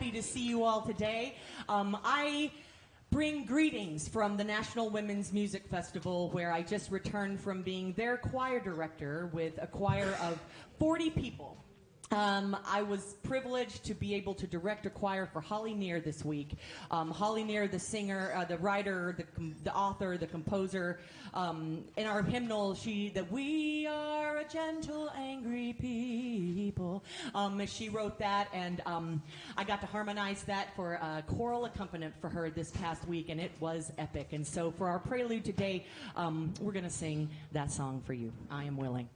happy to see you all today. I bring greetings from the National Women's Music Festival, where I just returned from being their choir director with a choir of 40 people. I was privileged to be able to direct a choir for Holly Near this week. Holly Near, the singer, the writer, the author, the composer. In our hymnal, that we are a gentle, angry people. She wrote that, and I got to harmonize that for a choral accompaniment for her this past week, and it was epic. And so for our prelude today, we're going to sing that song for you. I Am Willing.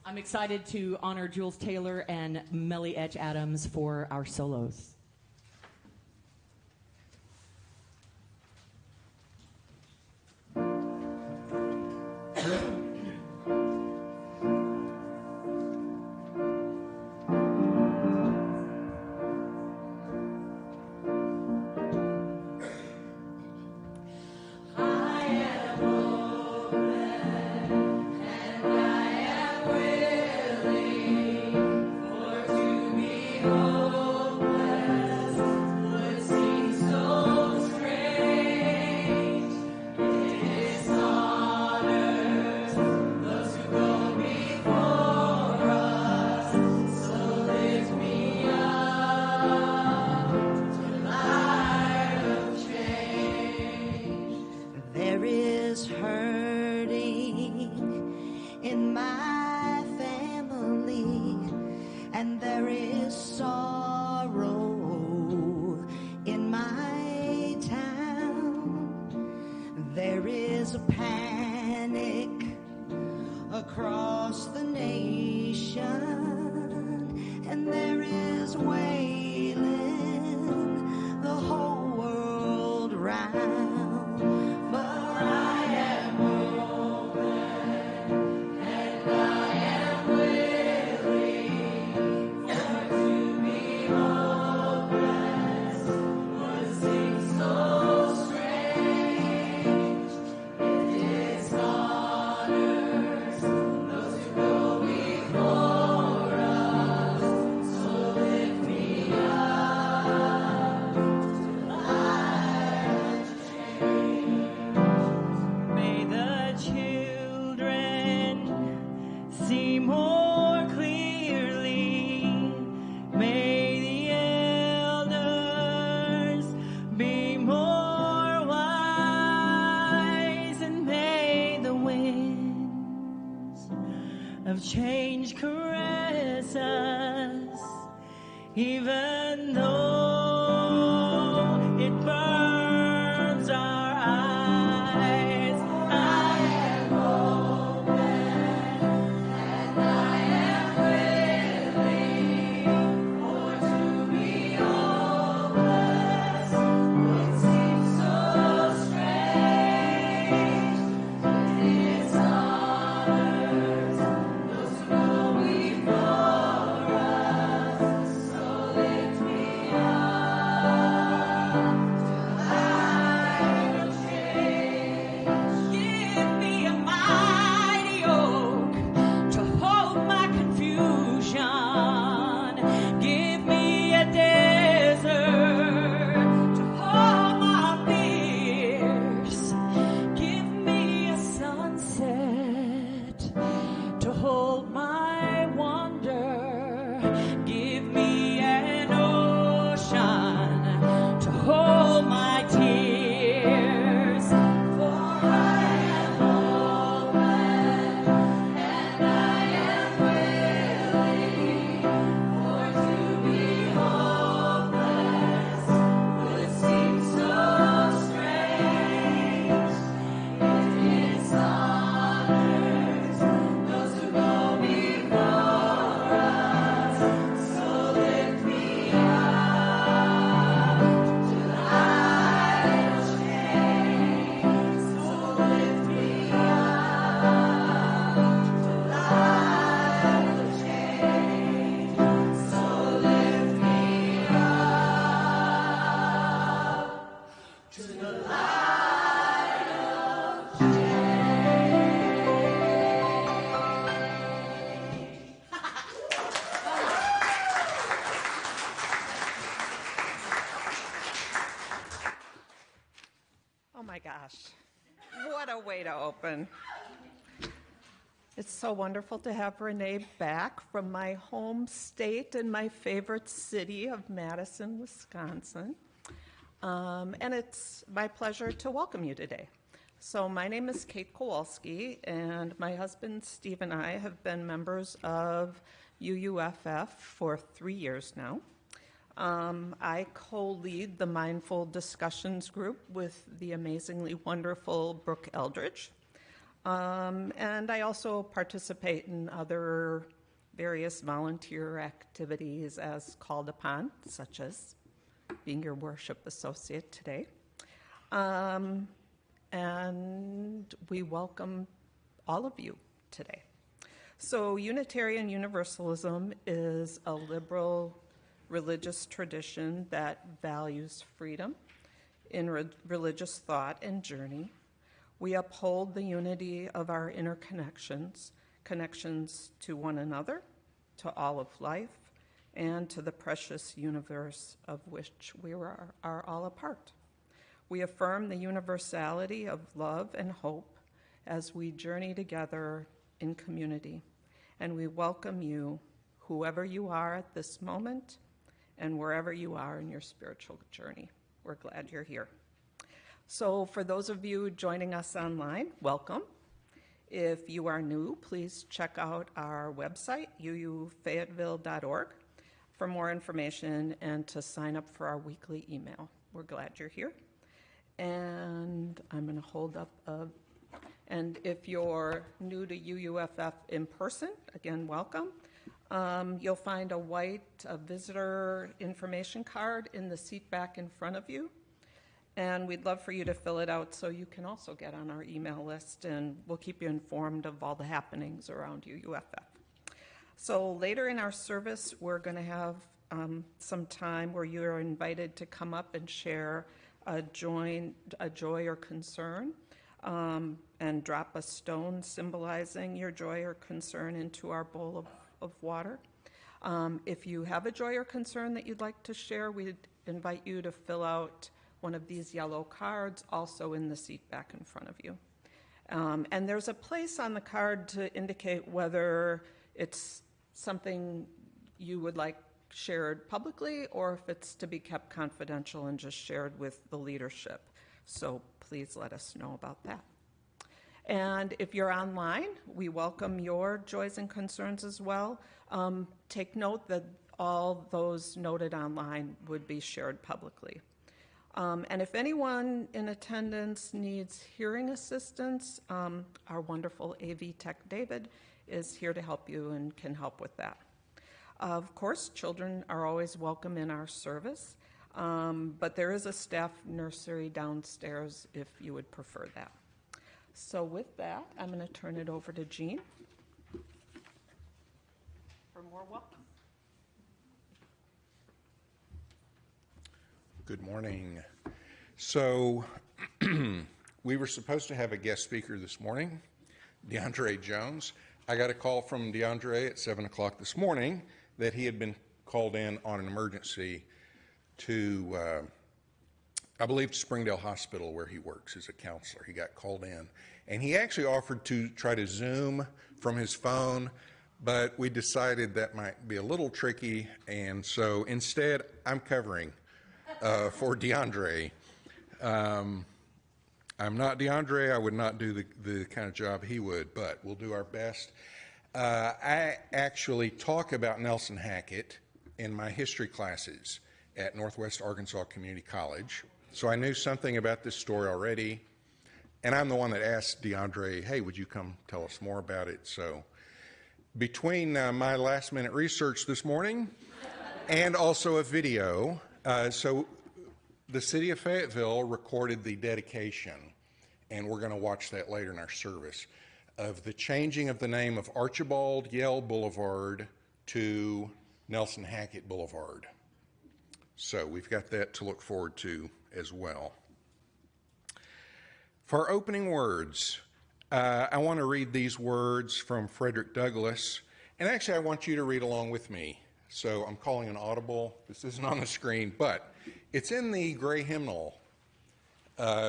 I'm excited to honor Jules Taylor and Melly Edge Adams for our solos. Change caress us, even though it burns our eyes. I am open and I am willing for to be hopeless. It seems so strange. It's honors before us, so lift me up. What a way to open. It's so wonderful to have Renee back from my home state and my favorite city of Madison, Wisconsin. And it's my pleasure to welcome you today. So my name is Kate Kowalski, and my husband Steve and I have been members of UUFF for 3 years now. I co-lead the Mindful Discussions group with the amazingly wonderful Brooke Eldridge. And I also participate in other various volunteer activities as called upon, such as being your worship associate today. And we welcome all of you today. So Unitarian Universalism is a liberal religious tradition that values freedom in religious thought and journey. We uphold the unity of our interconnections, connections to one another, to all of life, and to the precious universe of which we are all a part. We affirm the universality of love and hope as we journey together in community. And we welcome you, whoever you are at this moment, and wherever you are in your spiritual journey. We're glad you're here. So for those of you joining us online, welcome. If you are new, please check out our website, uufayetteville.org, for more information and to sign up for our weekly email. We're glad you're here. And I'm going to hold up and if you're new to UUFF in person, again, welcome. You'll find a white visitor information card in the seat back in front of you. And we'd love for you to fill it out so you can also get on our email list, and we'll keep you informed of all the happenings around UUFF. So later in our service, we're going to have some time where you are invited to come up and share a joy or concern, and drop a stone symbolizing your joy or concern into our bowl of water. If you have a joy or concern that you'd like to share, we'd invite you to fill out one of these yellow cards, also in the seat back in front of you. And there's a place on the card to indicate whether it's something you would like shared publicly or if it's to be kept confidential and just shared with the leadership. So please let us know about that. And if you're online, we welcome your joys and concerns as well. Take note that all those noted online would be shared publicly. And if anyone in attendance needs hearing assistance, our wonderful AV tech David is here to help you and can help with that. Of course, children are always welcome in our service, but there is a staff nursery downstairs if you would prefer that. So with that, I'm going to turn it over to Gene for more welcome. Good morning. So we were supposed to have a guest speaker this morning, DeAndre Jones. I got a call from DeAndre at 7 o'clock this morning that he had been called in on an emergency to, I believe, Springdale Hospital, where he works as a counselor. He got called in. And he actually offered to try to Zoom from his phone, but we decided that might be a little tricky. And so instead, I'm covering for DeAndre. I'm not DeAndre. I would not do the kind of job he would, but we'll do our best. I actually talk about Nelson Hackett in my history classes at Northwest Arkansas Community College. So I knew something about this story already. And I'm the one that asked DeAndre, hey, would you come tell us more about it? So between my last minute research this morning and also a video, so the city of Fayetteville recorded the dedication, and we're going to watch that later in our service, of the changing of the name of Archibald Yell Boulevard to Nelson Hackett Boulevard. So we've got that to look forward to as well. For our opening words, I want to read these words from Frederick Douglass, and actually I want you to read along with me. So I'm calling an audible. This isn't on the screen, but it's in the gray hymnal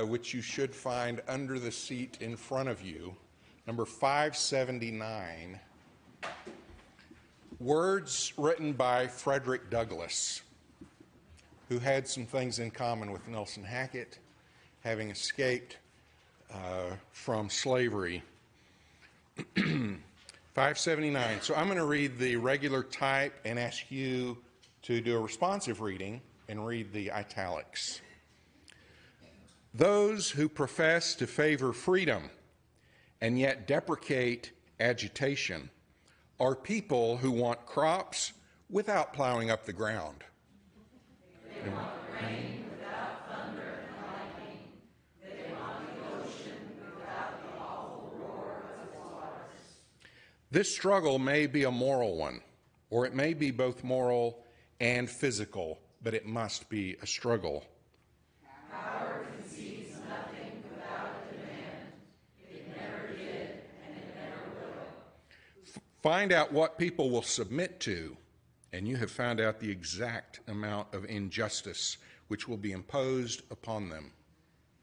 which you should find under the seat in front of you, number 579. Words written by Frederick Douglass, who had some things in common with Nelson Hackett, having escaped from slavery. 579. So I'm going to read the regular type and ask you to do a responsive reading and read the italics. Those who profess to favor freedom and yet deprecate agitation are people who want crops without plowing up the ground. They want rain without thunder and lightning. They want the ocean without the awful roar of its waters. This struggle may be a moral one, or it may be both moral and physical, but it must be a struggle. Power conceives nothing without a demand. It never did, and it never will. Find out what people will submit to, and you have found out the exact amount of injustice which will be imposed upon them.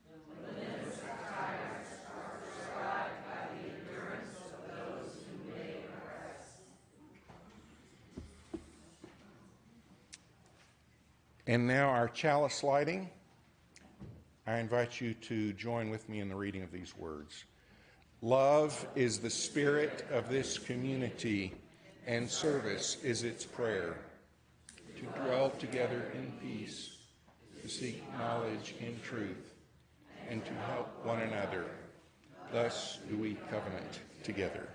The limits of tyrants are prescribed by the endurance of those whom they oppress. And now our chalice lighting. I invite you to join with me in the reading of these words. Love is the spirit of this community, and service is its prayer. To dwell together in peace, to seek knowledge in truth, and to help one another. Thus do we covenant together.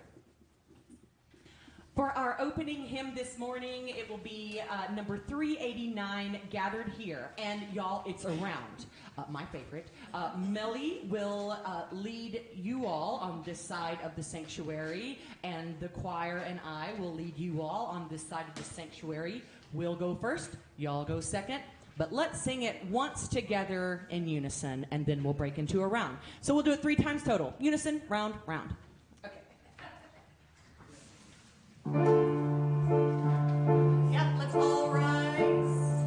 For our opening hymn this morning, it will be number 389, Gathered Here. And y'all, it's around. My favorite. Melly will lead you all on this side of the sanctuary, and the choir and I will lead you all on this side of the sanctuary. We'll go first, y'all go second, but let's sing it once together in unison, and then we'll break into a round. So we'll do it 3 times total. Unison, round, round. Yep, let's all rise.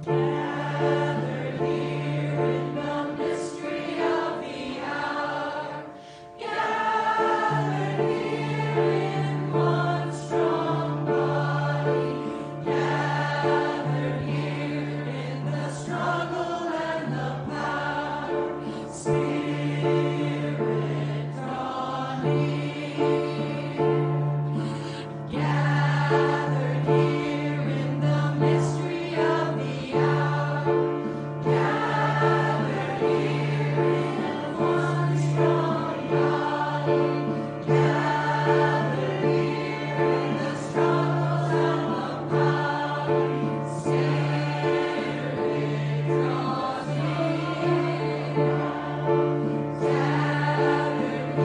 Gathered here in the mystery of the hour. Gathered here in one strong body. Gathered here in the struggle and the power. Spirit, draw near. Gathered here in the mystery of the hour. Gathered here in one strong body. Gathered here in the struggle and the power. Spirit, draw near. Gathered here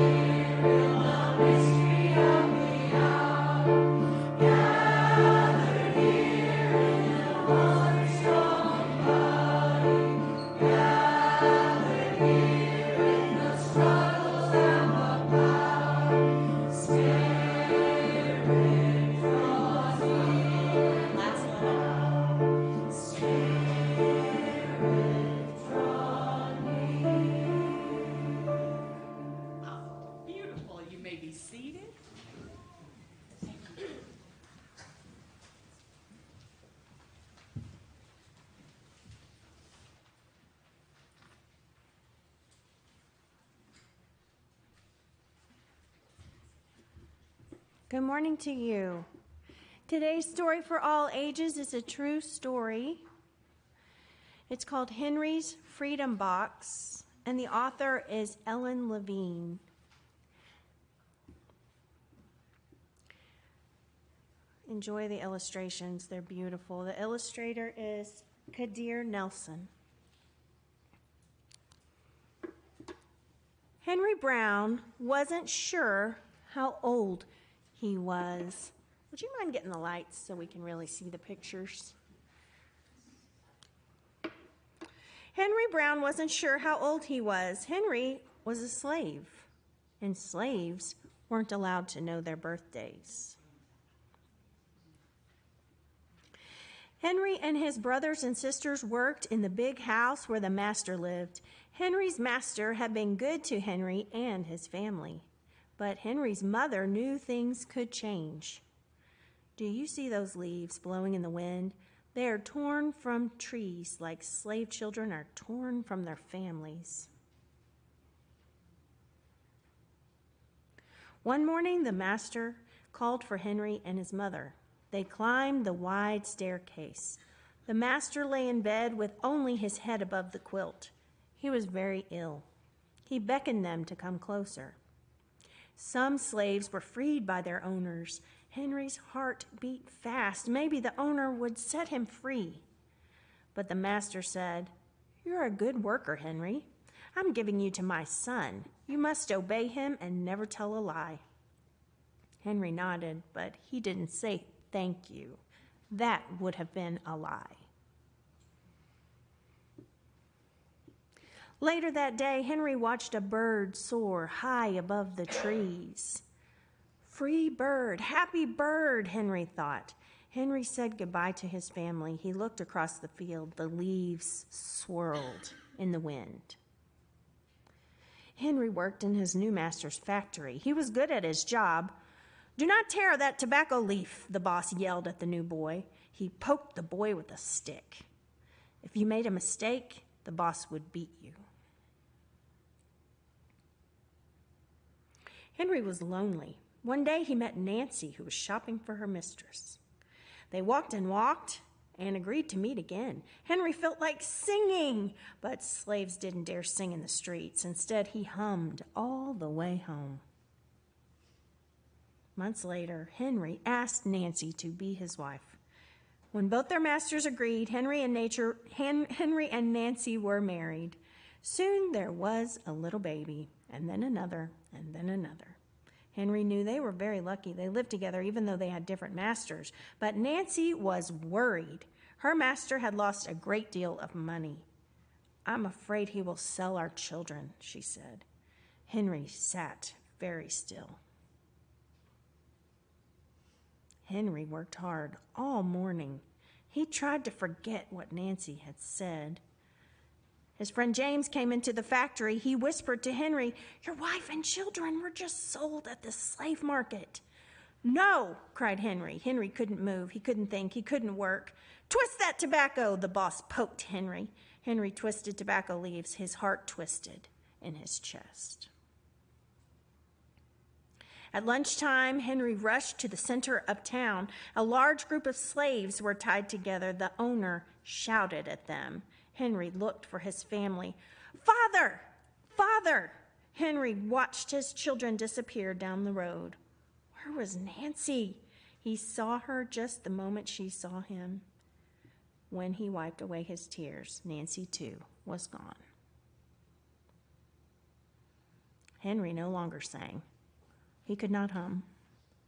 in the mystery of the hour. Gathered here in one strong body. Gathered here in the struggles and the power. Spirit, draw near. Last one. Spirit, draw near. Oh, beautiful. You may be seated. Good morning to you. Today's story for all ages is a true story. It's called Henry's Freedom Box, and the author is Ellen Levine. Enjoy the illustrations, they're beautiful. The illustrator is Kadir Nelson. Henry Brown wasn't sure how old he was. Would you mind getting the lights so we can really see the pictures? Henry Brown wasn't sure how old he was. Henry was a slave, and slaves weren't allowed to know their birthdays. Henry and his brothers and sisters worked in the big house where the master lived. Henry's master had been good to Henry and his family, but Henry's mother knew things could change. Do you see those leaves blowing in the wind? They are torn from trees like slave children are torn from their families. One morning, the master called for Henry and his mother. They climbed the wide staircase. The master lay in bed with only his head above the quilt. He was very ill. He beckoned them to come closer. Some slaves were freed by their owners. Henry's heart beat fast. Maybe the owner would set him free. But the master said, "You're a good worker, Henry. I'm giving you to my son. You must obey him and never tell a lie." Henry nodded, but he didn't say thank you. That would have been a lie. Later that day, Henry watched a bird soar high above the trees. Free bird, happy bird, Henry thought. Henry said goodbye to his family. He looked across the field. The leaves swirled in the wind. Henry worked in his new master's factory. He was good at his job. "Do not tear that tobacco leaf," the boss yelled at the new boy. He poked the boy with a stick. If you made a mistake, the boss would beat you. Henry was lonely. One day he met Nancy, who was shopping for her mistress. They walked and agreed to meet again. Henry felt like singing, but slaves didn't dare sing in the streets. Instead, he hummed all the way home. Months later, Henry asked Nancy to be his wife. When both their masters agreed, Henry and Nancy were married. Soon there was a little baby, and then another, and then another. Henry knew they were very lucky. They lived together even though they had different masters. But Nancy was worried. Her master had lost a great deal of money. "I'm afraid he will sell our children," she said. Henry sat very still. Henry worked hard all morning. He tried to forget what Nancy had said. His friend James came into the factory. He whispered to Henry, "Your wife and children were just sold at the slave market." "No," cried Henry. Henry couldn't move. He couldn't think. He couldn't work. "Twist that tobacco," the boss poked Henry. Henry twisted tobacco leaves. His heart twisted in his chest. At lunchtime, Henry rushed to the center of town. A large group of slaves were tied together. The owner shouted at them. Henry looked for his family. "Father! Father!" Henry watched his children disappear down the road. Where was Nancy? He saw her just the moment she saw him. When he wiped away his tears, Nancy, too, was gone. Henry no longer sang. He could not hum.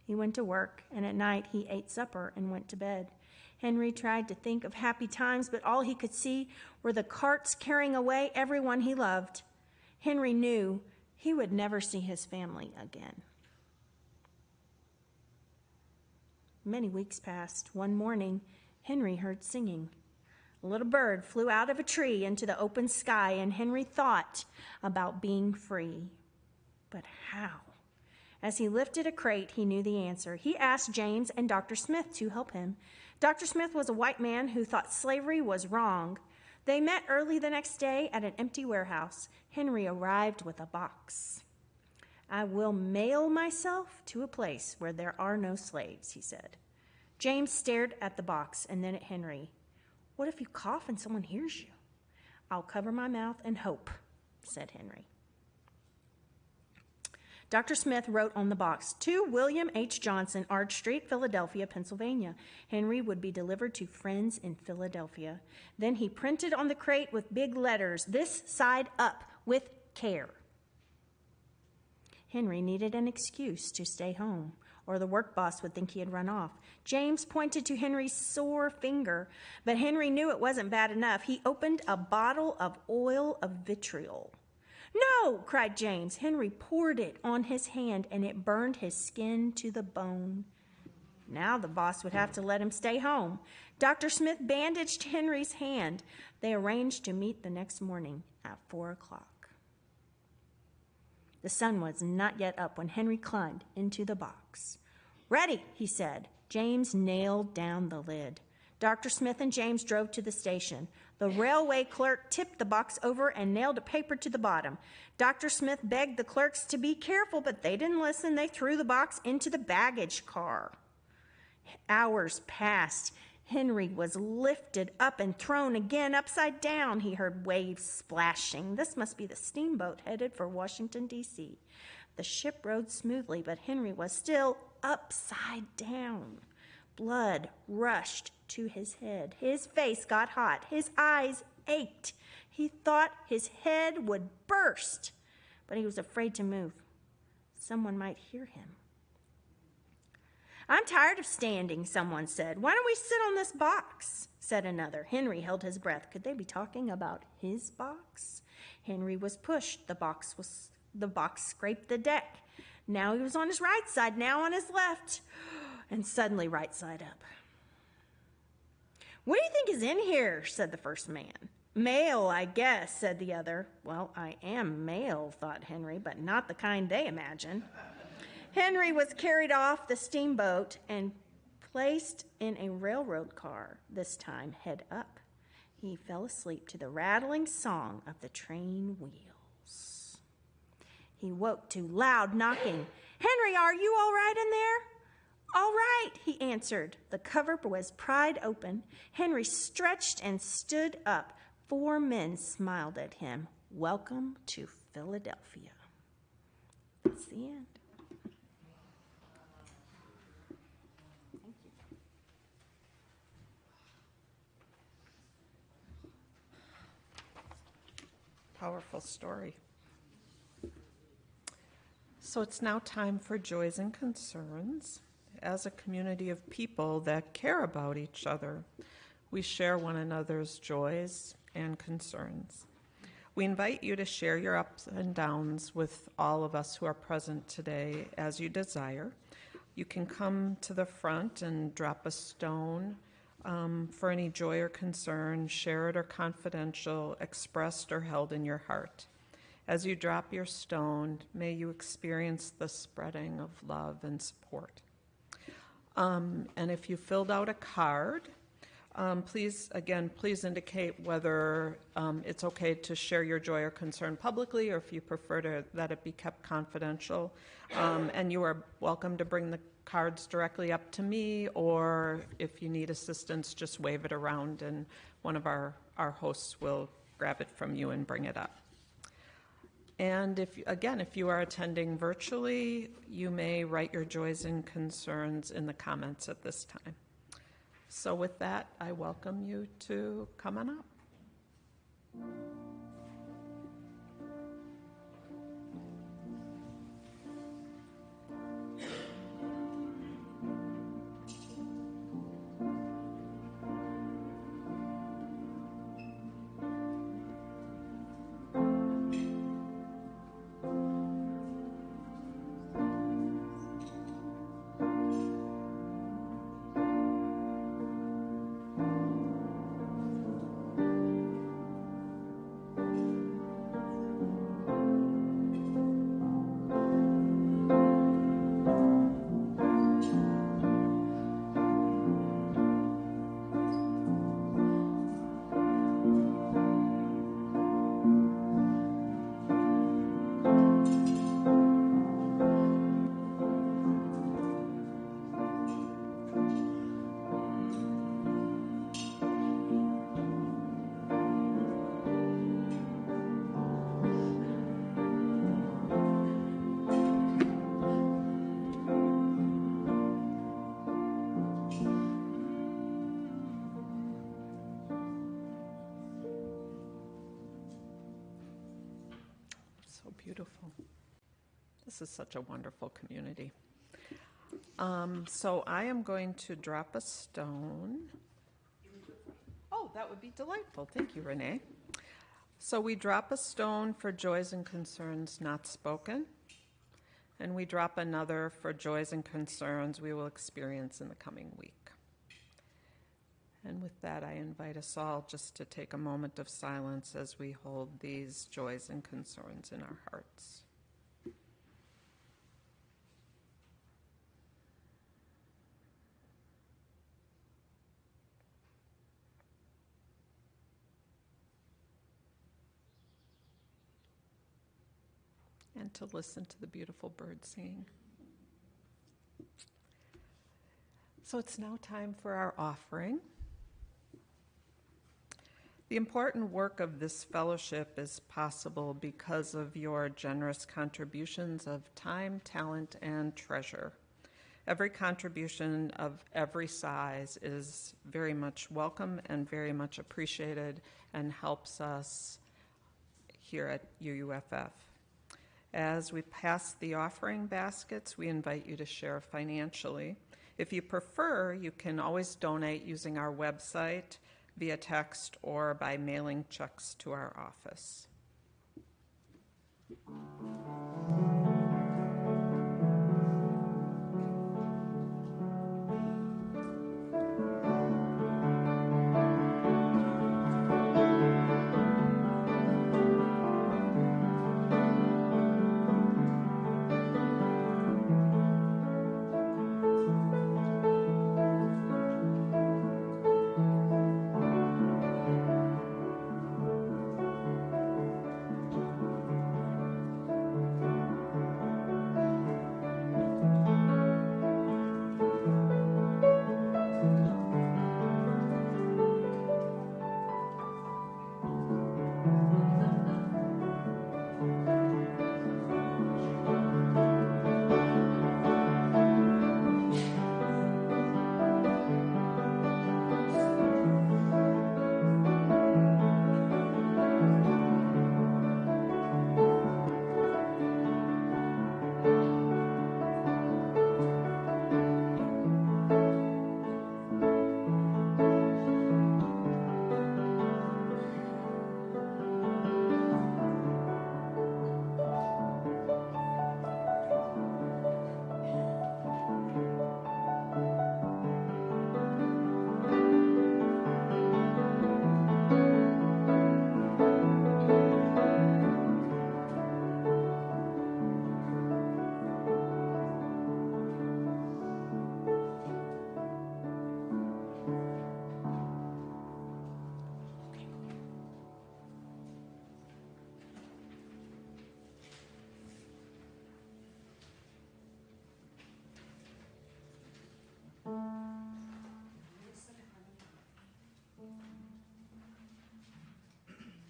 He went to work, and at night he ate supper and went to bed. Henry tried to think of happy times, but all he could see were the carts carrying away everyone he loved. Henry knew he would never see his family again. Many weeks passed. One morning, Henry heard singing. A little bird flew out of a tree into the open sky, and Henry thought about being free. But how? As he lifted a crate, he knew the answer. He asked James and Dr. Smith to help him. Dr. Smith was a white man who thought slavery was wrong. They met early the next day at an empty warehouse. Henry arrived with a box. "I will mail myself to a place where there are no slaves," he said. James stared at the box and then at Henry. "What if you cough and someone hears you?" "I'll cover my mouth and hope," said Henry. Dr. Smith wrote on the box, "To William H. Johnson, Arch Street, Philadelphia, Pennsylvania." Henry would be delivered to friends in Philadelphia. Then he printed on the crate with big letters, "This side up, with care." Henry needed an excuse to stay home, or the work boss would think he had run off. James pointed to Henry's sore finger, but Henry knew it wasn't bad enough. He opened a bottle of oil of vitriol. "No!" cried James. Henry poured it on his hand, and it burned his skin to the bone. Now the boss would have to let him stay home. Dr. Smith bandaged Henry's hand. They arranged to meet the next morning at 4 o'clock. The sun was not yet up when Henry climbed into the box. "Ready," he said. James nailed down the lid. Dr. Smith and James drove to the station. The railway clerk tipped the box over and nailed a paper to the bottom. Dr. Smith begged the clerks to be careful, but they didn't listen. They threw the box into the baggage car. Hours passed. Henry was lifted up and thrown again upside down. He heard waves splashing. This must be the steamboat headed for Washington, D.C. The ship rode smoothly, but Henry was still upside down. Blood rushed to his head. His face got hot. His eyes ached. He thought his head would burst, but he was afraid to move. Someone might hear him. "I'm tired of standing," someone said. "Why don't we sit on this box?" said another. Henry held his breath. Could they be talking about his box? Henry was pushed. The box scraped the deck. Now he was on his right side, now on his left, and suddenly right side up. "What do you think is in here?" said the first man. "Mail, I guess," said the other. Well, I am mail, thought Henry, but not the kind they imagine. Henry was carried off the steamboat and placed in a railroad car, this time head up. He fell asleep to the rattling song of the train wheels. He woke to loud knocking. "Henry, are you all right in there?" "All right," he answered. The cover was pried open. Henry stretched and stood up. 4 men smiled at him. "Welcome to Philadelphia." That's the end. Powerful story. So it's now time for Joys and Concerns. As a community of people that care about each other, we share one another's joys and concerns. We invite you to share your ups and downs with all of us who are present today as you desire. You can come to the front and drop a stone for any joy or concern, shared or confidential, expressed or held in your heart. As you drop your stone, may you experience the spreading of love and support. And if you filled out a card, please indicate whether it's okay to share your joy or concern publicly, or if you prefer that it be kept confidential. And you are welcome to bring the cards directly up to me, or if you need assistance, just wave it around and one of our hosts will grab it from you and bring it up. And if you are attending virtually, you may write your joys and concerns in the comments at this time. So with that, I welcome you to come on up. Beautiful. This is such a wonderful community. So I am going to drop a stone. Oh, that would be delightful. Thank you, Renee. So we drop a stone for joys and concerns not spoken, and we drop another for joys and concerns we will experience in the coming week. And with that, I invite us all just to take a moment of silence as we hold these joys and concerns in our hearts. And to listen to the beautiful birds singing. So it's now time for our offering. The important work of this fellowship is possible because of your generous contributions of time, talent, and treasure. Every contribution of every size is very much welcome and very much appreciated and helps us here at UUFF. As we pass the offering baskets, we invite you to share financially. If you prefer, you can always donate using our website, via text, or by mailing checks to our office.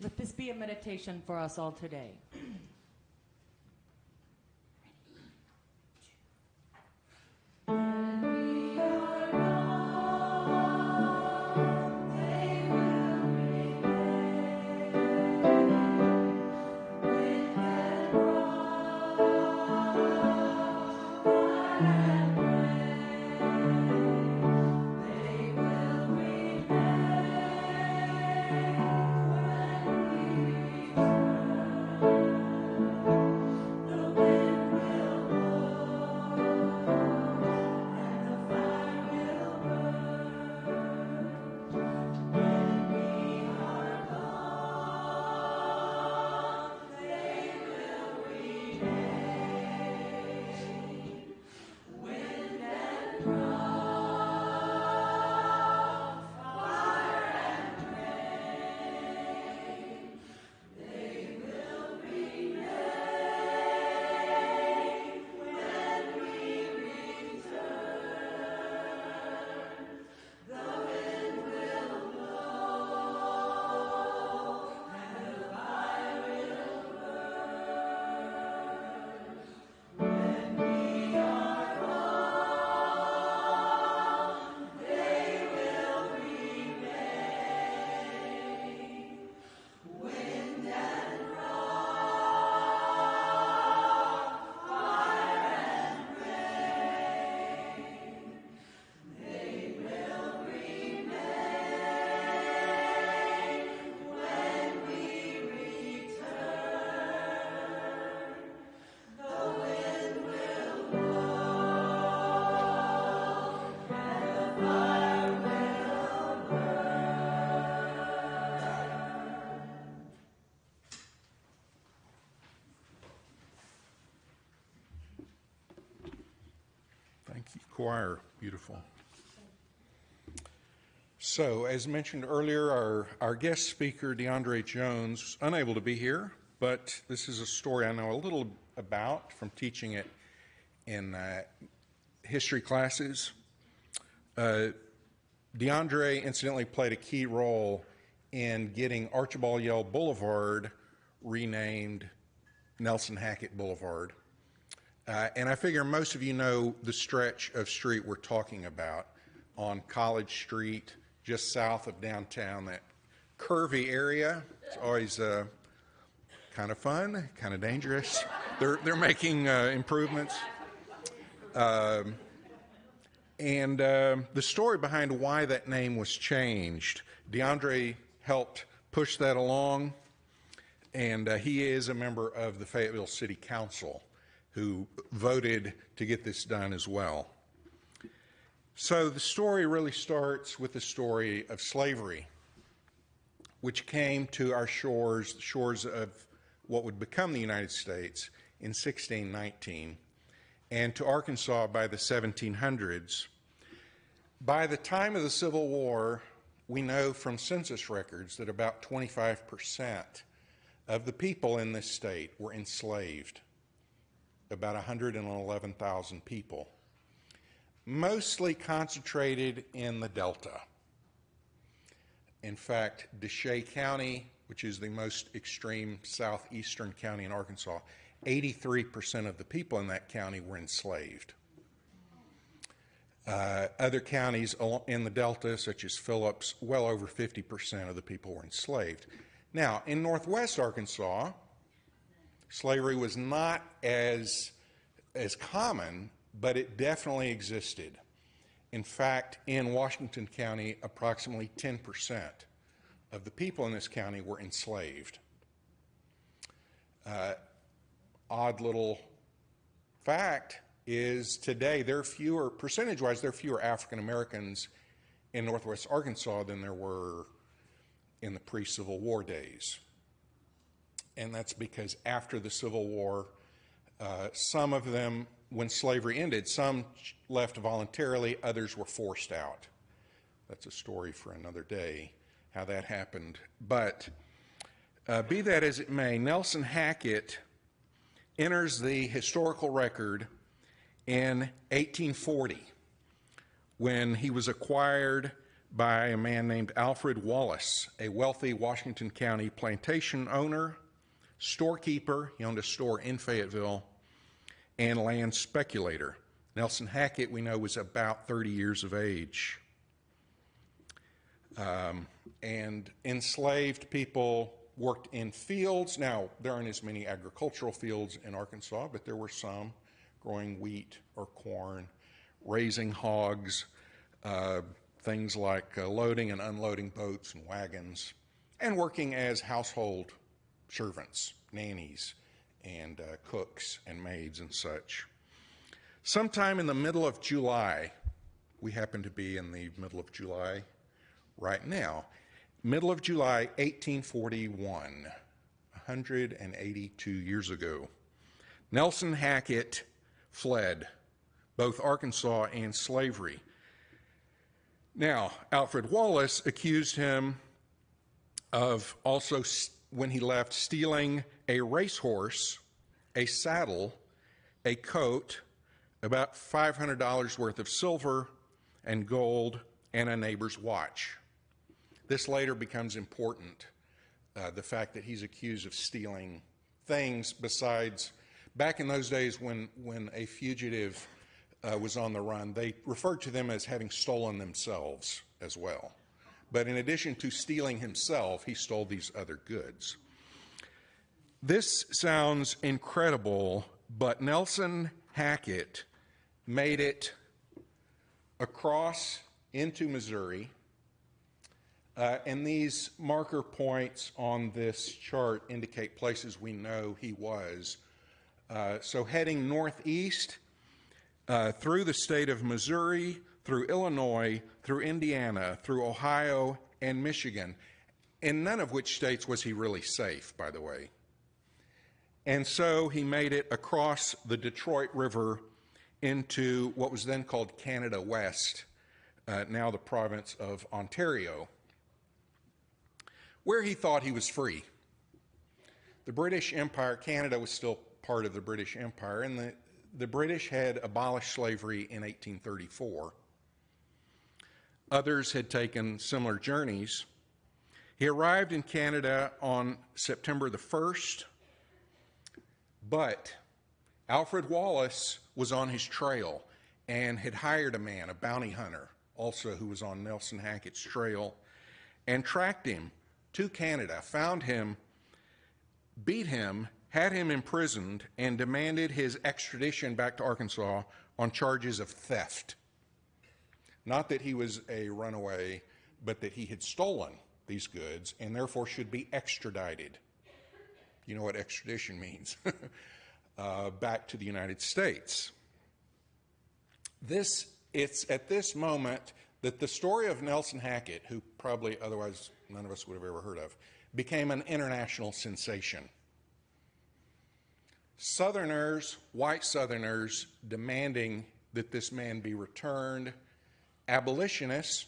Let this be a meditation for us all today. They will remain when we return. Thank you, choir. Beautiful. So, as mentioned earlier, our guest speaker, DeAndre Jones, was unable to be here, but this is a story I know a little about from teaching it in history classes. DeAndre incidentally played a key role in getting Archibald Yell Boulevard renamed Nelson Hackett Boulevard. And I figure most of you know the stretch of street we're talking about on College Street, just south of downtown, that curvy area. It's always kind of fun, kind of dangerous. They're making improvements. And the story behind why that name was changed, DeAndre helped push that along, and he is a member of the Fayetteville City Council who voted to get this done as well. So the story really starts with the story of slavery, which came to our shores, the shores of what would become the United States in 1619, and to Arkansas by the 1700s. By the time of the Civil War, we know from census records that about 25% of the people in this state were enslaved, about 111,000 people, mostly concentrated in the Delta. In fact, DeShay County, which is the most extreme southeastern county in Arkansas, 83% of the people in that county were enslaved. Other counties in the Delta, such as Phillips, well over 50% of the people were enslaved. Now, in northwest Arkansas, slavery was not as common, but it definitely existed. In fact, in Washington County, approximately 10% of the people in this county were enslaved. Odd little fact is today percentage-wise, there are fewer African Americans in northwest Arkansas than there were in the pre-Civil War days. And that's because after the Civil War, some of them, when slavery ended, some left voluntarily, others were forced out. That's a story for another day, how that happened. But be that as it may, Nelson Hackett enters the historical record in 1840 when he was acquired by a man named Alfred Wallace, a wealthy Washington County plantation owner, storekeeper. He owned a store in Fayetteville, and land speculator. Nelson Hackett, we know, was about 30 years of age. And enslaved people worked in fields. Now, there aren't as many agricultural fields in Arkansas, but there were some, growing wheat or corn, raising hogs, things like loading and unloading boats and wagons, and working as household servants, nannies, and cooks and maids and such. Sometime in the middle of July, we happen to be in the middle of July right now, middle of July 1841, 182 years ago, Nelson Hackett fled both Arkansas and slavery. Now, Alfred Wallace accused him of also, when he left, stealing a racehorse, a saddle, a coat, about $500 worth of silver and gold, and a neighbor's watch. This later becomes important, the fact that he's accused of stealing things besides, back in those days when a fugitive was on the run, they referred to them as having stolen themselves as well. But in addition to stealing himself, he stole these other goods. This sounds incredible, but Nelson Hackett made it across into Missouri, and these marker points on this chart indicate places we know he was. So heading northeast through the state of Missouri, through Illinois, through Indiana, through Ohio, and Michigan, in none of which states was he really safe, by the way. And so he made it across the Detroit River into what was then called Canada West, now the province of Ontario, where he thought he was free. The British Empire, Canada was still part of the British Empire, and the British had abolished slavery in 1834. Others had taken similar journeys. He arrived in Canada on September the 1st, but Alfred Wallace was on his trail and had hired a man, a bounty hunter, also who was on Nelson Hackett's trail, and tracked him to Canada, found him, beat him, had him imprisoned, and demanded his extradition back to Arkansas on charges of theft. Not that he was a runaway, but that he had stolen these goods and therefore should be extradited. You know what extradition means. Back to the United States. It's at this moment that the story of Nelson Hackett, who probably otherwise none of us would have ever heard of, became an international sensation. Southerners, white Southerners, demanding that this man be returned. Abolitionists,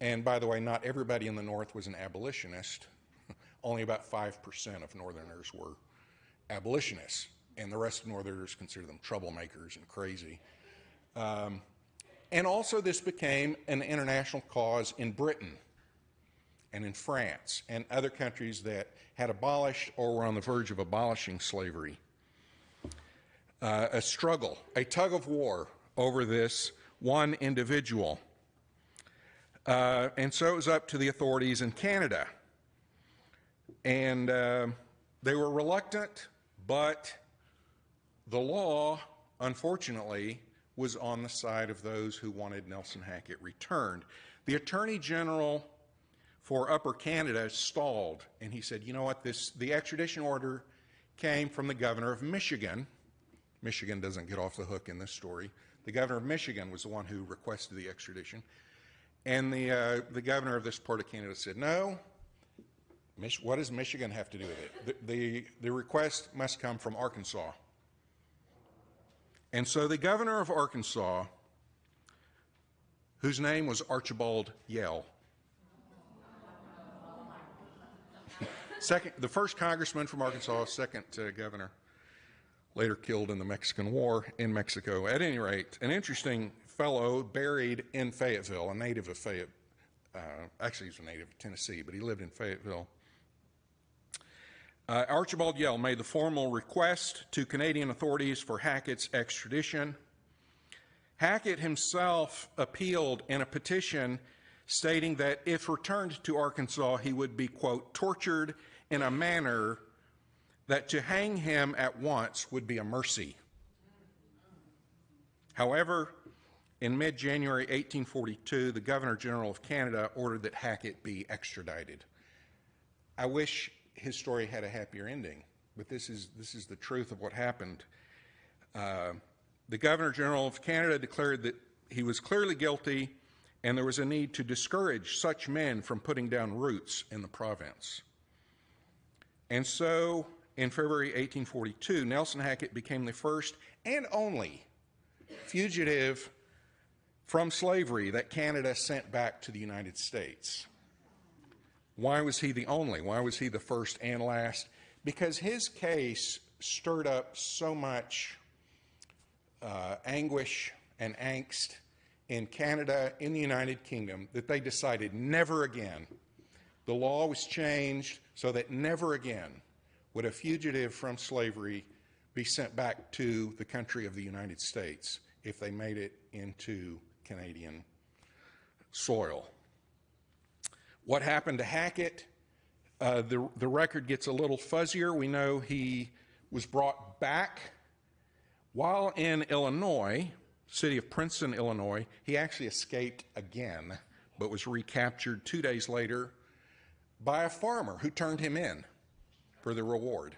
and by the way, not everybody in the North was an abolitionist. Only about 5% of Northerners were abolitionists, and the rest of Northerners considered them troublemakers and crazy. And also this became an international cause in Britain and in France and other countries that had abolished or were on the verge of abolishing slavery. A struggle, a tug of war over this one individual. And so it was up to the authorities in Canada. And they were reluctant, but the law, unfortunately, was on the side of those who wanted Nelson Hackett returned. The Attorney General for Upper Canada stalled, and he said, you know what, the extradition order came from the governor of Michigan. Michigan doesn't get off the hook in this story. The governor of Michigan was the one who requested the extradition. And the governor of this part of Canada said, no, what does Michigan have to do with it? The request must come from Arkansas. And so the governor of Arkansas, whose name was Archibald Yell, the first congressman from Arkansas, second governor, later killed in the Mexican War in Mexico. At any rate, an interesting fellow buried in Fayetteville, a native of Fayetteville. Actually, he's a native of Tennessee, but he lived in Fayetteville. Archibald Yell made the formal request to Canadian authorities for Hackett's extradition. Hackett himself appealed in a petition stating that if returned to Arkansas, he would be, quote, tortured in a manner that to hang him at once would be a mercy. However, in mid-January 1842, the Governor General of Canada ordered that Hackett be extradited. I wish his story had a happier ending, but this is the truth of what happened. The Governor General of Canada declared that he was clearly guilty and there was a need to discourage such men from putting down roots in the province. And so, in February 1842, Nelson Hackett became the first and only fugitive from slavery that Canada sent back to the United States. Why was he the only? Why was he the first and last? Because his case stirred up so much anguish and angst in Canada, in the United Kingdom, that they decided never again. The law was changed so that never again would a fugitive from slavery be sent back to the country of the United States if they made it into Canadian soil. What happened to Hackett? The record gets a little fuzzier. We know he was brought back while in Illinois, city of Princeton, Illinois. He actually escaped again, but was recaptured 2 days later by a farmer who turned him in for the reward.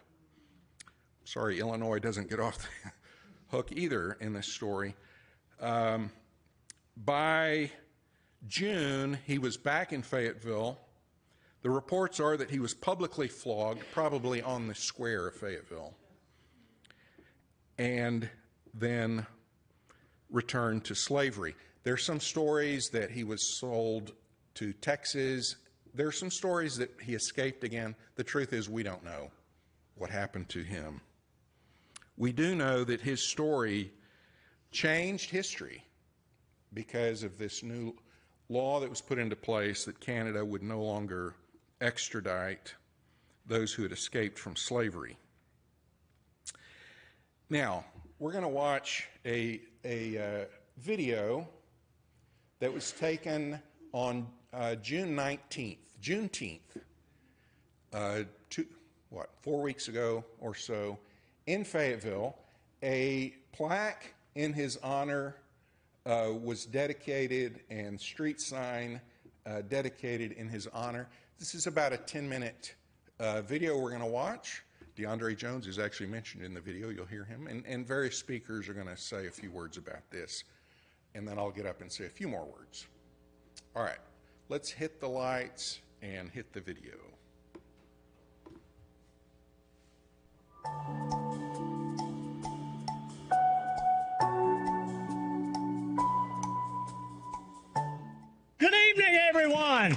Sorry, Illinois doesn't get off the hook either in this story. By June, he was back in Fayetteville. The reports are that he was publicly flogged, probably on the square of Fayetteville. And then returned to slavery. There's some stories that he was sold to Texas. There's some stories that he escaped again. The truth is, we don't know what happened to him. We do know that his story changed history because of this new law that was put into place that Canada would no longer extradite those who had escaped from slavery. Now, we're going to watch a video that was taken on Juneteenth, 4 weeks ago or so, in Fayetteville. A plaque in his honor was dedicated, and street sign dedicated in his honor. This is about a 10-minute video we're going to watch. DeAndre Jones is actually mentioned in the video. You'll hear him. And various speakers are going to say a few words about this. And then I'll get up and say a few more words. All right. Let's hit the lights and hit the video. Good evening, everyone.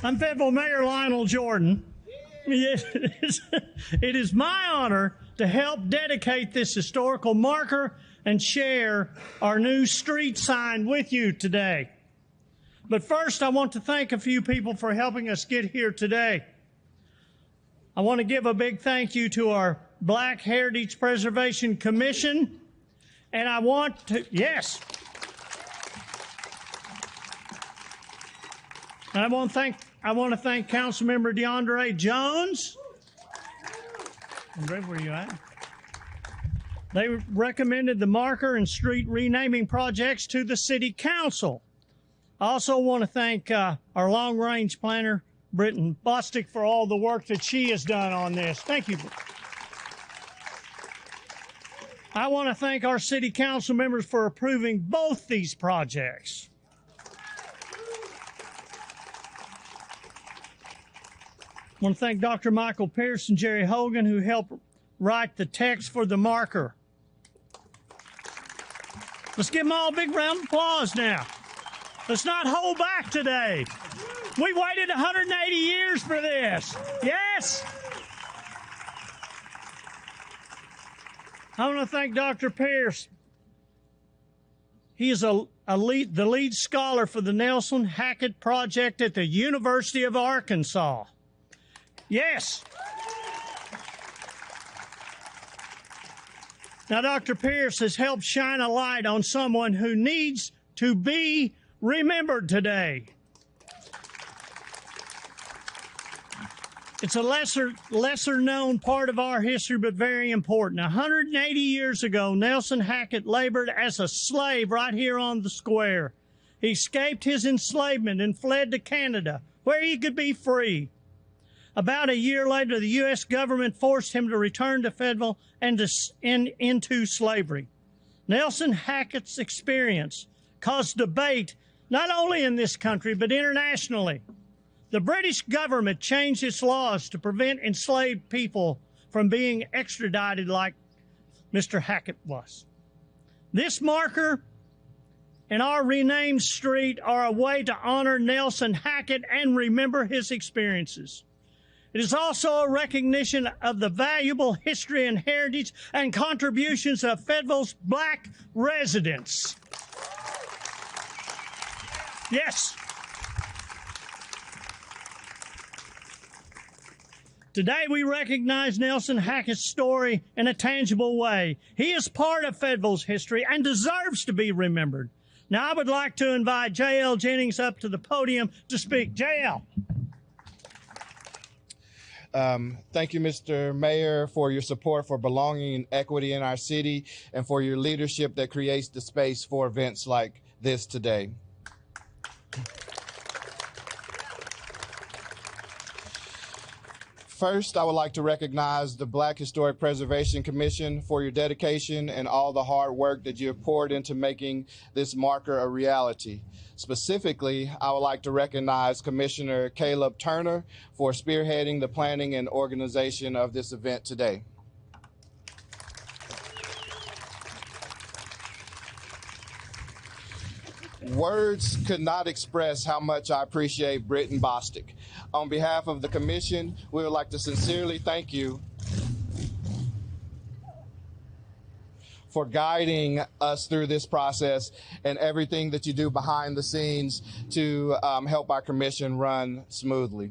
I'm Fayetteville Mayor Lionel Jordan. Yes, it is my honor to help dedicate this historical marker and share our new street sign with you today. But first, I want to thank a few people for helping us get here today. I want to give a big thank you to our Black Heritage Preservation Commission, and I want to, yes. And I want to thank Councilmember DeAndre Jones. Andre, where are you at? They recommended the marker and street renaming projects to the City Council. I also want to thank our long-range planner, Britton Bostick, for all the work that she has done on this. Thank you. I want to thank our City Council members for approving both these projects. I want to thank Dr. Michael Pierce and Jerry Hogan, who helped write the text for the marker. Let's give them all a big round of applause now. Let's not hold back today. We waited 180 years for this. Yes. I want to thank Dr. Pierce. He is the lead scholar for the Nelson Hackett Project at the University of Arkansas. Yes. Now, Dr. Pierce has helped shine a light on someone who needs to be remembered today. It's a lesser known part of our history, but very important. 180 years ago, Nelson Hackett labored as a slave right here on the square. He escaped his enslavement and fled to Canada, where he could be free. About a year later, the U.S. government forced him to return to Fayetteville and into slavery. Nelson Hackett's experience caused debate not only in this country, but internationally. The British government changed its laws to prevent enslaved people from being extradited like Mr. Hackett was. This marker and our renamed street are a way to honor Nelson Hackett and remember his experiences. It is also a recognition of the valuable history and heritage and contributions of Fayetteville's black residents. Yes. Today we recognize Nelson Hackett's story in a tangible way. He is part of Fayetteville's history and deserves to be remembered. Now I would like to invite J.L. Jennings up to the podium to speak. J.L. Thank you, Mr. Mayor, for your support for belonging and equity in our city and for your leadership that creates the space for events like this today. First, I would like to recognize the Black Historic Preservation Commission for your dedication and all the hard work that you have poured into making this marker a reality. Specifically, I would like to recognize Commissioner Caleb Turner for spearheading the planning and organization of this event today. Words could not express how much I appreciate Britton Bostic. On behalf of the commission, we would like to sincerely thank you for guiding us through this process and everything that you do behind the scenes to help our commission run smoothly.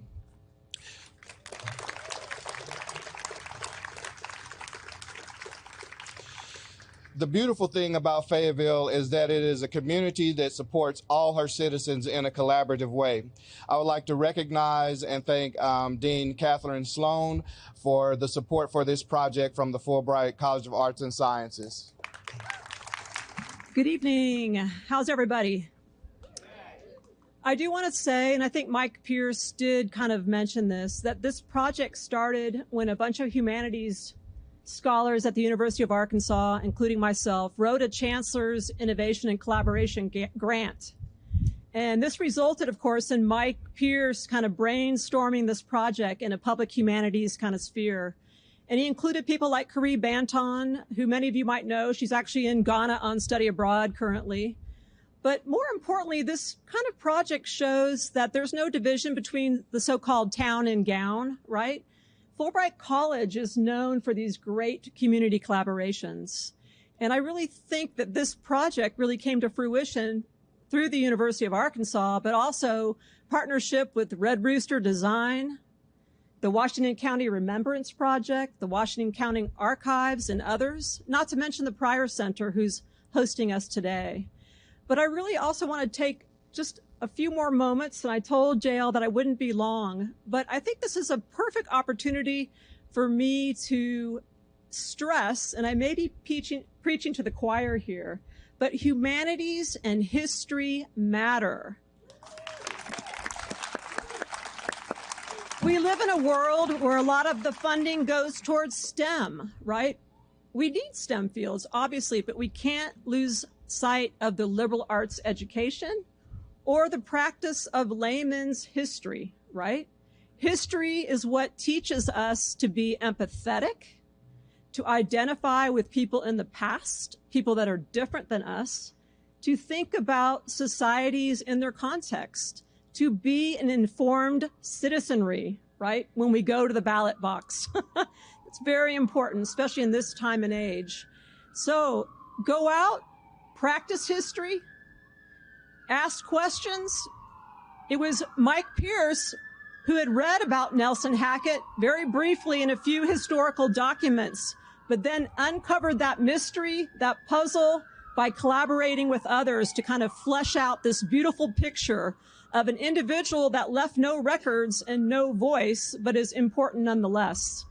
The beautiful thing about Fayetteville is that it is a community that supports all her citizens in a collaborative way. I would like to recognize and thank Dean Catherine Sloan for the support for this project from the Fulbright College of Arts and Sciences. Good evening. How's everybody? I do want to say, and I think Mike Pierce did kind of mention this, that this project started when a bunch of humanities scholars at the University of Arkansas, including myself, wrote a Chancellor's Innovation and Collaboration grant. And this resulted, of course, in Mike Pierce kind of brainstorming this project in a public humanities kind of sphere. And he included people like Carrie Banton, who many of you might know. She's actually in Ghana on study abroad currently. But more importantly, this kind of project shows that there's no division between the so-called town and gown, right? Fulbright College is known for these great community collaborations. And I really think that this project really came to fruition through the University of Arkansas, but also partnership with Red Rooster Design, the Washington County Remembrance Project, the Washington County Archives, and others, not to mention the Pryor Center, who's hosting us today. But I really also want to take just a few more moments, and I told JL that I wouldn't be long, but I think this is a perfect opportunity for me to stress, and I may be preaching to the choir here, but humanities and history matter. We live in a world where a lot of the funding goes towards STEM, right? We need STEM fields, obviously, but we can't lose sight of the liberal arts education or the practice of layman's history, right? History is what teaches us to be empathetic, to identify with people in the past, people that are different than us, to think about societies in their context, to be an informed citizenry, right? When we go to the ballot box. It's very important, especially in this time and age. So go out, practice history, ask questions. It was Mike Pierce who had read about Nelson Hackett very briefly in a few historical documents, but then uncovered that mystery, that puzzle, by collaborating with others to kind of flesh out this beautiful picture of an individual that left no records and no voice, but is important nonetheless.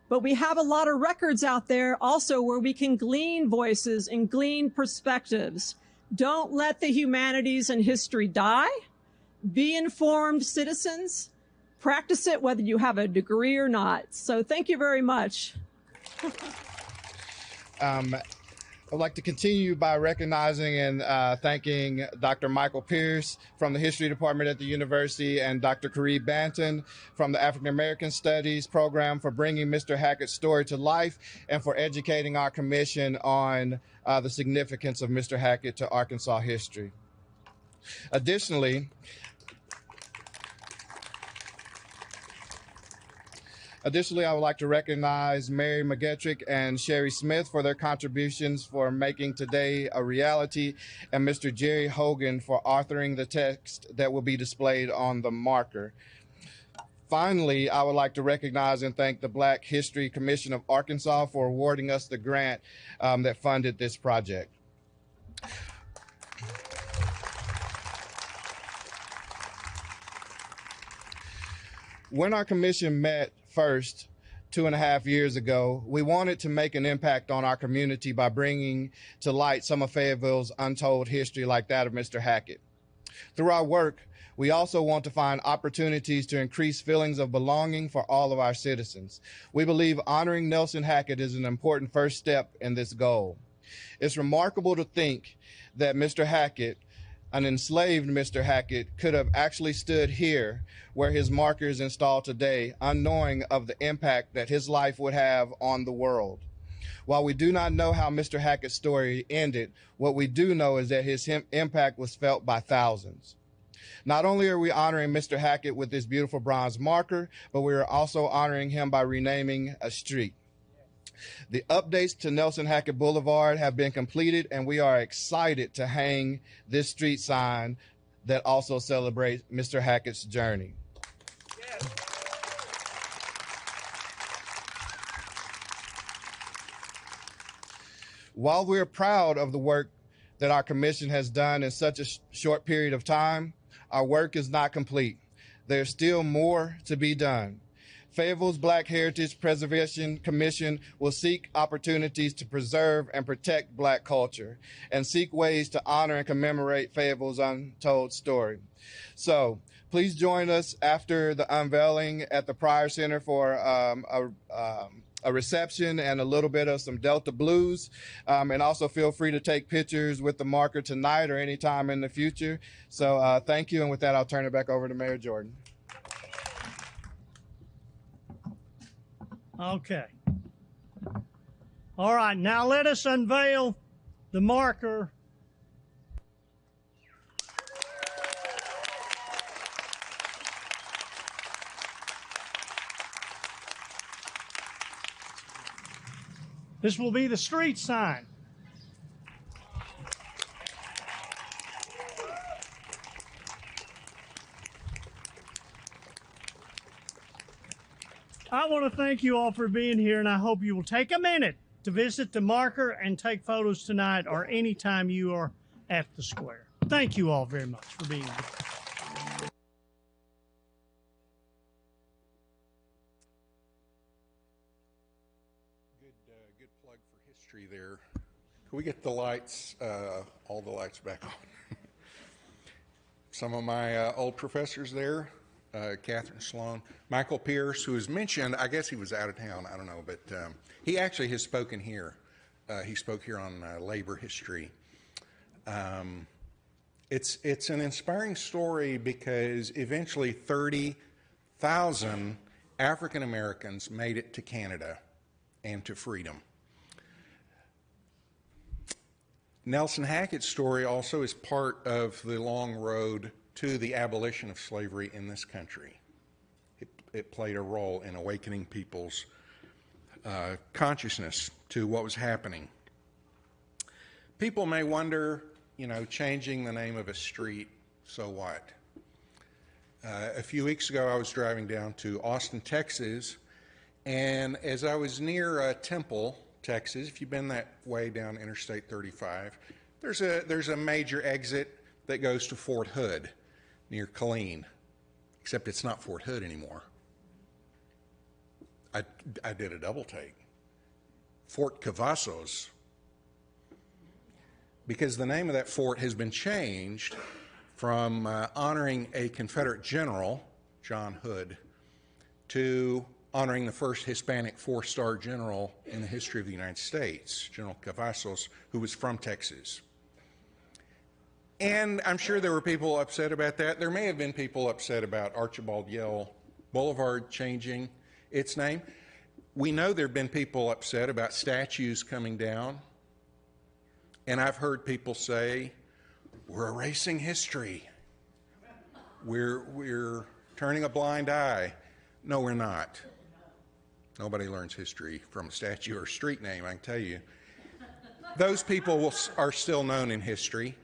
But we have a lot of records out there also where we can glean voices and glean perspectives. Don't let the humanities and history die. Be informed citizens. Practice it whether you have a degree or not. So thank you very much. I'd like to continue by recognizing and thanking Dr. Michael Pierce from the History Department at the University and Dr. Carrie Banton from the African American Studies program for bringing Mr. Hackett's story to life and for educating our commission on the significance of Mr. Hackett to Arkansas history. Additionally, I would like to recognize Mary McGettrick and Sherry Smith for their contributions for making today a reality, and Mr. Jerry Hogan for authoring the text that will be displayed on the marker. Finally, I would like to recognize and thank the Black History Commission of Arkansas for awarding us the grant that funded this project. When our commission met first 2.5 years ago, we wanted to make an impact on our community by bringing to light some of Fayetteville's untold history like that of Mr. Hackett. Through our work, we also want to find opportunities to increase feelings of belonging for all of our citizens. We believe honoring Nelson Hackett is an important first step in this goal. It's remarkable to think that Mr. Hackett, an enslaved Mr. Hackett, could have actually stood here where his marker is installed today, unknowing of the impact that his life would have on the world. While we do not know how Mr. Hackett's story ended, what we do know is that his impact was felt by thousands. Not only are we honoring Mr. Hackett with this beautiful bronze marker, but we are also honoring him by renaming a street. The updates to Nelson Hackett Boulevard have been completed, and we are excited to hang this street sign that also celebrates Mr. Hackett's journey. Yes. While we're proud of the work that our commission has done in such a short period of time, our work is not complete. There's still more to be done. Fayetteville's Black Heritage Preservation Commission will seek opportunities to preserve and protect Black culture and seek ways to honor and commemorate Fayetteville's untold story. So please join us after the unveiling at the Pryor Center for a reception and a little bit of some Delta blues. And also feel free to take pictures with the marker tonight or anytime in the future. So thank you. And with that, I'll turn it back over to Mayor Jordan. Okay. All right, now let us unveil the marker. This will be the street sign. I want to thank you all for being here, and I hope you will take a minute to visit the marker and take photos tonight or anytime you are at the square. Thank you all very much for being here. Good plug for history there. Can we get the lights, all the lights back on? Some of my old professors there. Catherine Sloan, Michael Pierce, who was mentioned, I guess he was out of town, I don't know, but he actually has spoken here. He spoke here on labor history. It's an inspiring story because eventually 30,000 African Americans made it to Canada and to freedom. Nelson Hackett's story also is part of the long road to the abolition of slavery in this country. It played a role in awakening people's consciousness to what was happening. People may wonder, changing the name of a street, so what? A few weeks ago, I was driving down to Austin, Texas, and as I was near Temple, Texas, if you've been that way down Interstate 35, there's a major exit that goes to Fort Hood, near Killeen, except it's not Fort Hood anymore. I did a double take. Fort Cavazos, because the name of that fort has been changed from honoring a Confederate general, John Hood, to honoring the first Hispanic four-star general in the history of the United States, General Cavazos, who was from Texas. And I'm sure there were people upset about that. There may have been people upset about Archibald Yell Boulevard changing its name. We know there have been people upset about statues coming down. And I've heard people say, we're erasing history. We're turning a blind eye. No, we're not. Nobody learns history from a statue or a street name, I can tell you. Those people are still known in history.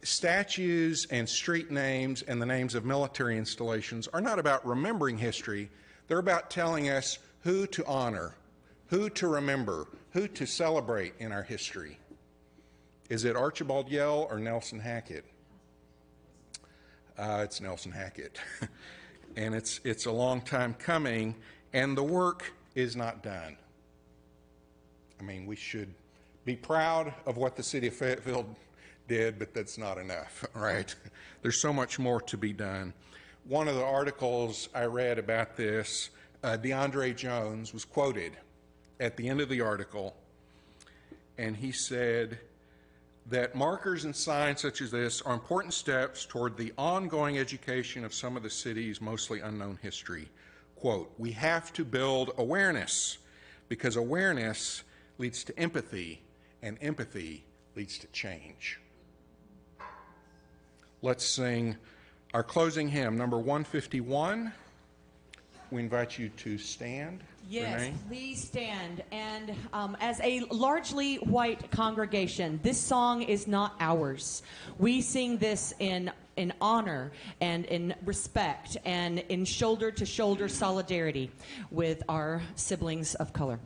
Statues and street names and the names of military installations are not about remembering history. They're about telling us who to honor, who to remember, who to celebrate in our history. Is it Archibald Yell or Nelson Hackett? It's Nelson Hackett. And it's a long time coming, and the work is not done. I mean, we should be proud of what the city of Fayetteville did, but that's not enough, right? There's so much more to be done. One of the articles I read about this, DeAndre Jones was quoted at the end of the article, and he said that markers and signs such as this are important steps toward the ongoing education of some of the city's mostly unknown history. Quote, we have to build awareness because awareness leads to empathy, and empathy leads to change. Let's sing our closing hymn, number 151. We invite you to stand. Yes, Renee? please stand. And as a largely white congregation, this song is not ours. We sing this in honor and in respect and in shoulder-to-shoulder solidarity with our siblings of color.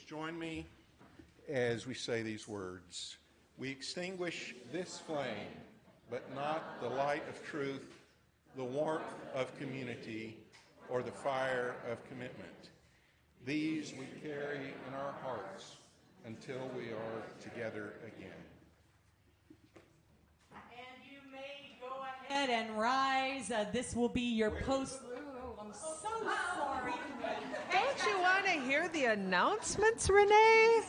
Join me as we say these words. We extinguish this flame, but not the light of truth, the warmth of community, or the fire of commitment. These we carry in our hearts until we are together again. And you may go ahead and rise. This will be your post. Oh, I'm so sorry. Don't you want to hear the announcements, Renee?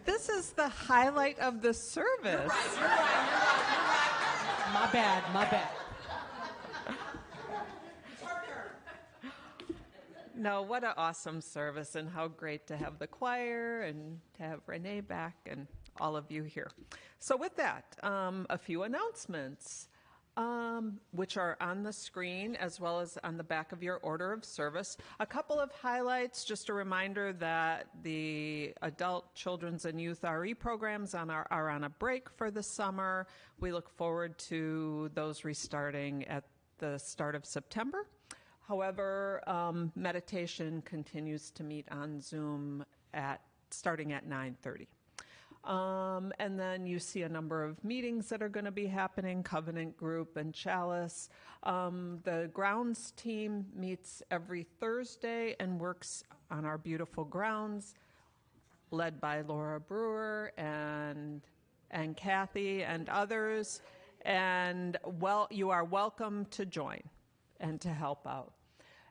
This is the highlight of the service. You're right. My bad. No, what an awesome service, and how great to have the choir and to have Renee back and all of you here. So with that, a few announcements, which are on the screen as well as on the back of your order of service. A couple of highlights, just a reminder that the adult, children's, and youth RE programs are on a break for the summer. We look forward to those restarting at the start of September. However, meditation continues to meet on Zoom starting at 9:30. And then you see a number of meetings that are going to be happening, Covenant Group and Chalice. The grounds team meets every Thursday and works on our beautiful grounds, led by Laura Brewer and Kathy and others. And you are welcome to join and to help out.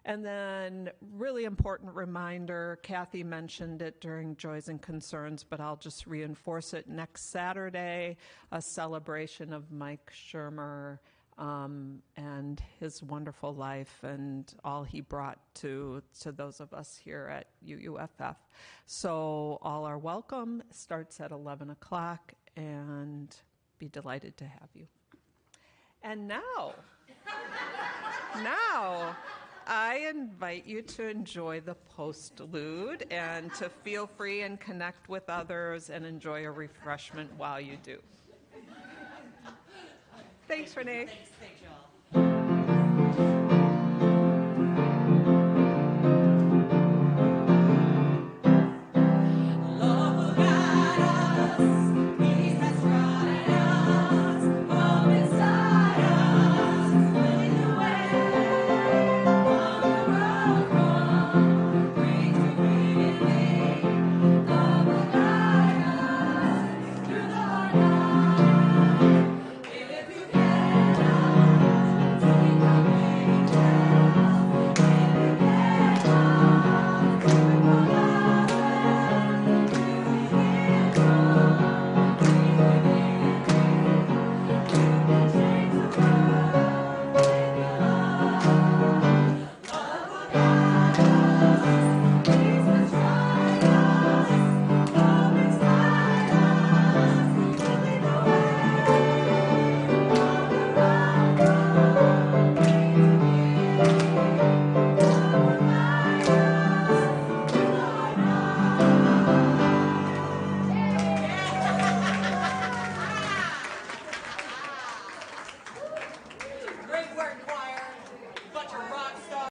And then, really important reminder, Kathy mentioned it during Joys and Concerns, but I'll just reinforce it. Next Saturday, a celebration of Mike Shermer and his wonderful life and all he brought to those of us here at UUFF. So all are welcome. Starts at 11 o'clock, and be delighted to have you. And now, I invite you to enjoy the postlude and to feel free and connect with others and enjoy a refreshment while you do. Thanks, Renee. Thanks.